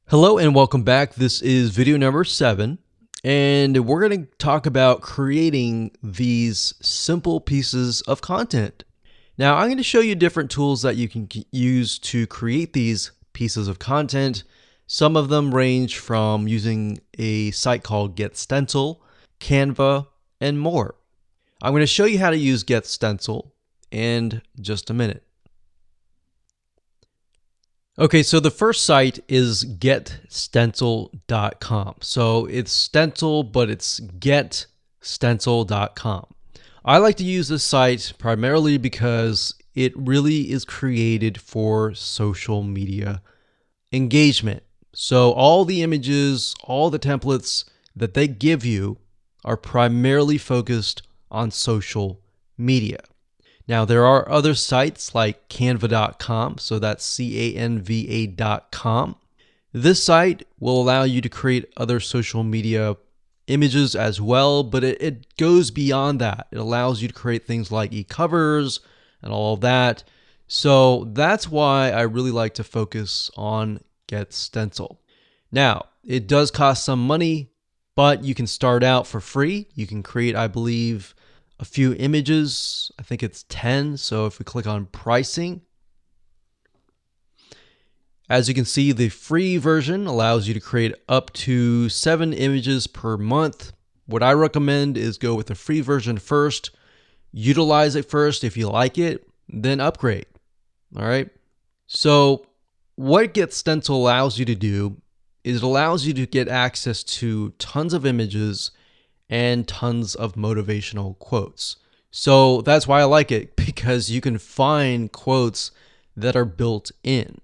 Hello and welcome back. This is video number 7, and we're going to talk about creating these simple pieces of content. Now, I'm going to show you different tools that you can use to create these pieces of content. Some of them range from using a site called Stencil, Canva, and more. I'm going to show you how to use Stencil in just a minute. Okay, so the first site is getstencil.com. So it's Stencil, but it's getstencil.com. I like to use this site primarily because it really is created for social media engagement. So all the images, all the templates that they give you are primarily focused on social media. Now, there are other sites like canva.com, so that's canva.com. This site will allow you to create other social media images as well, but it goes beyond that. It allows you to create things like e-covers and all of that. So that's why I really like to focus on Stencil. Now, it does cost some money, but you can start out for free. You can create, I believe, a few images. I think it's 10. So if we click on pricing, as you can see, the free version allows you to create up to 7 images per month. What I recommend is go with the free version first, utilize it first. If you like it, then upgrade. All right. So what Stencil allows you to do is it allows you to get access to tons of images and tons of motivational quotes. So that's why I like it, because you can find quotes that are built in.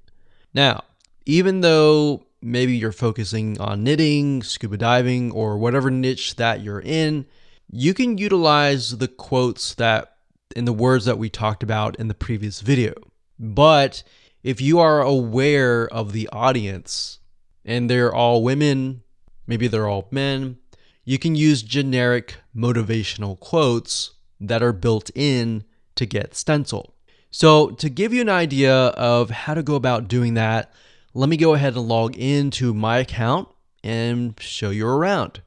Now, even though maybe you're focusing on knitting, scuba diving, or whatever niche that you're in, you can utilize the quotes that in the words that we talked about in the previous video. But if you are aware of the audience and they're all women, maybe they're all men, you can use generic motivational quotes that are built in to Stencil. So to give you an idea of how to go about doing that, let me go ahead and log into my account and show you around.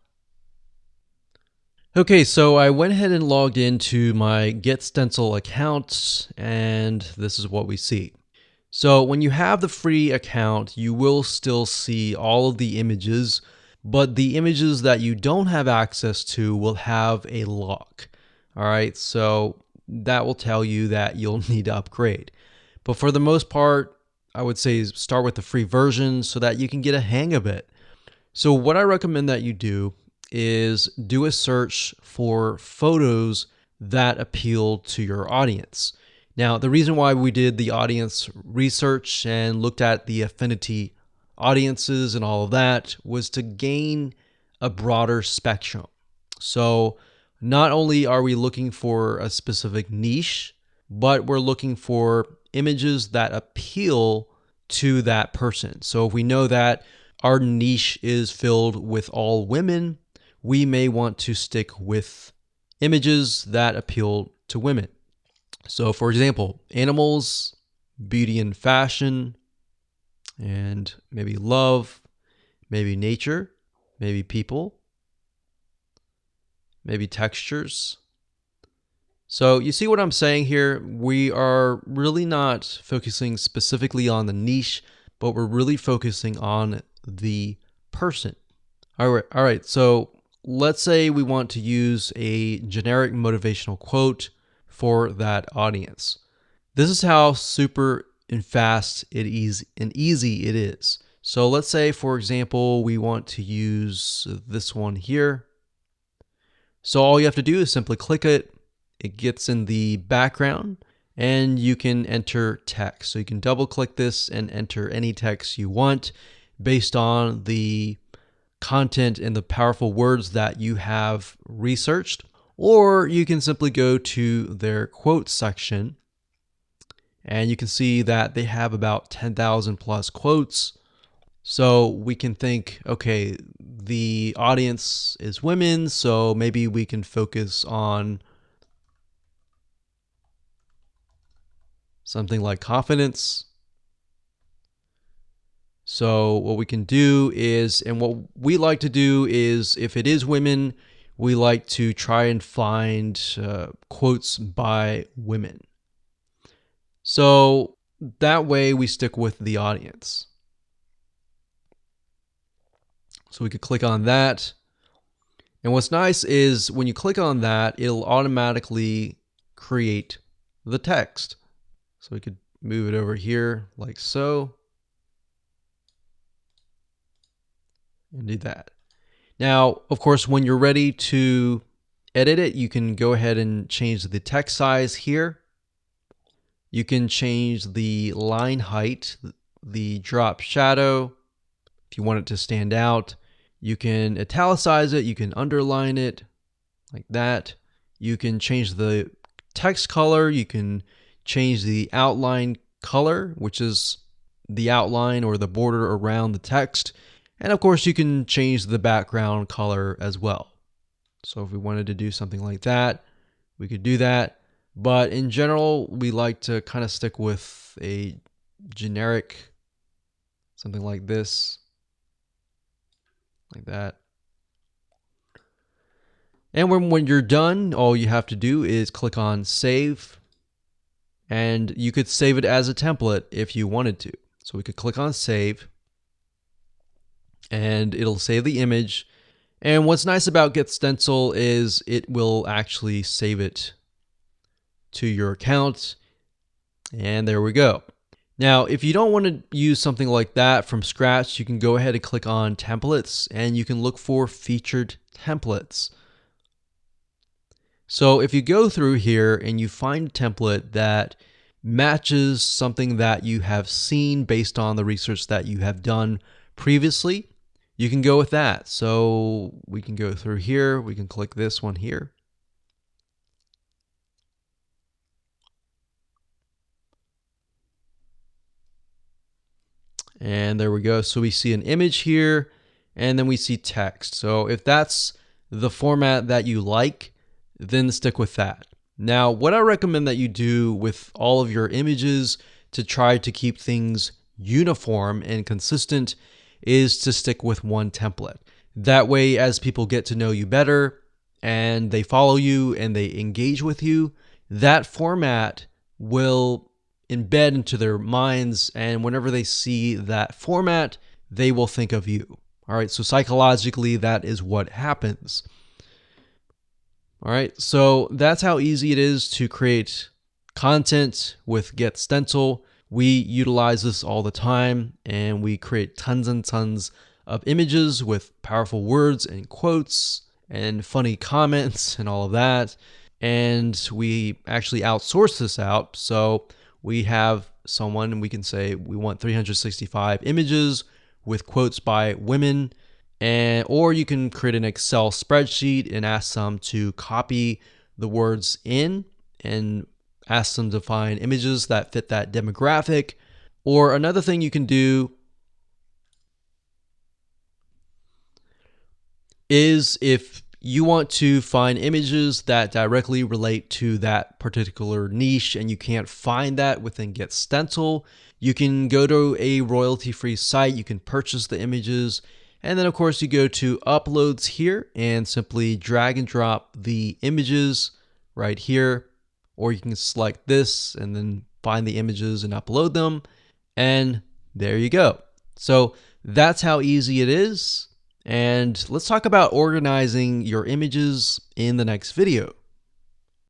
Okay, so I went ahead and logged into my Stencil account, and this is what we see. So when you have the free account, you will still see all of the images, but the images that you don't have access to will have a lock. All right, so that will tell you that you'll need to upgrade. But for the most part, I would say start with the free version so that you can get a hang of it. So what I recommend that you do is do a search for photos that appeal to your audience. Now, the reason why we did the audience research and looked at the affinity audiences and all of that was to gain a broader spectrum. So not only are we looking for a specific niche, but we're looking for images that appeal to that person. So if we know that our niche is filled with all women, we may want to stick with images that appeal to women. So for example, animals, beauty and fashion, and maybe love, maybe nature, maybe people, maybe textures. So you see what I'm saying here? We are really not focusing specifically on the niche, but we're really focusing on the person. All right. So let's say we want to use a generic motivational quote for that audience. This is how super and fast and easy it is. So let's say, for example, we want to use this one here. So all you have to do is simply click it. It gets in the background and you can enter text. So you can double click this and enter any text you want based on the content and the powerful words that you have researched. Or you can simply go to their quote section and you can see that they have about 10,000 plus quotes. So we can think, okay, the audience is women, so maybe we can focus on something like confidence. So what we can do is, and what we like to do is, if it is women, we like to try and find quotes by women. So that way we stick with the audience. So we could click on that. And what's nice is when you click on that, it'll automatically create the text. So we could move it over here like so. And do that. Now, of course, when you're ready to edit it, you can go ahead and change the text size here. You can change the line height, the drop shadow, if you want it to stand out. You can italicize it, you can underline it like that. You can change the text color, you can change the outline color, which is the outline or the border around the text. And of course, you can change the background color as well. So if we wanted to do something like that, we could do that. But in general, we like to kind of stick with a generic, something like this, like that. And when you're done, all you have to do is click on Save. And you could save it as a template if you wanted to. So we could click on Save. And it'll save the image. And what's nice about Get Stencil is it will actually save it to your account. And there we go. Now, if you don't want to use something like that from scratch, you can go ahead and click on Templates and you can look for Featured Templates. So if you go through here and you find a template that matches something that you have seen based on the research that you have done previously, you can go with that. So we can go through here. We can click this one here. And there we go. So we see an image here and then we see text. So if that's the format that you like, then stick with that. Now, what I recommend that you do with all of your images to try to keep things uniform and consistent is to stick with one template. That way, as people get to know you better and they follow you and they engage with you, that format will embed into their minds, and whenever they see that format, they will think of you. All right, so psychologically, that is what happens. All right, so that's how easy it is to create content with Get Stencil. We utilize this all the time, and we create tons and tons of images with powerful words and quotes and funny comments and all of that. And we actually outsource this out. So we have someone and we can say we want 365 images with quotes by women. Or you can create an Excel spreadsheet and ask them to copy the words in and ask them to find images that fit that demographic. Or another thing you can do is if you want to find images that directly relate to that particular niche and you can't find that within Get Stencil, you can go to a royalty-free site, you can purchase the images, and then of course you go to Uploads here and simply drag and drop the images right here, or you can select this and then find the images and upload them, and there you go. So that's how easy it is. And let's talk about organizing your images in the next video.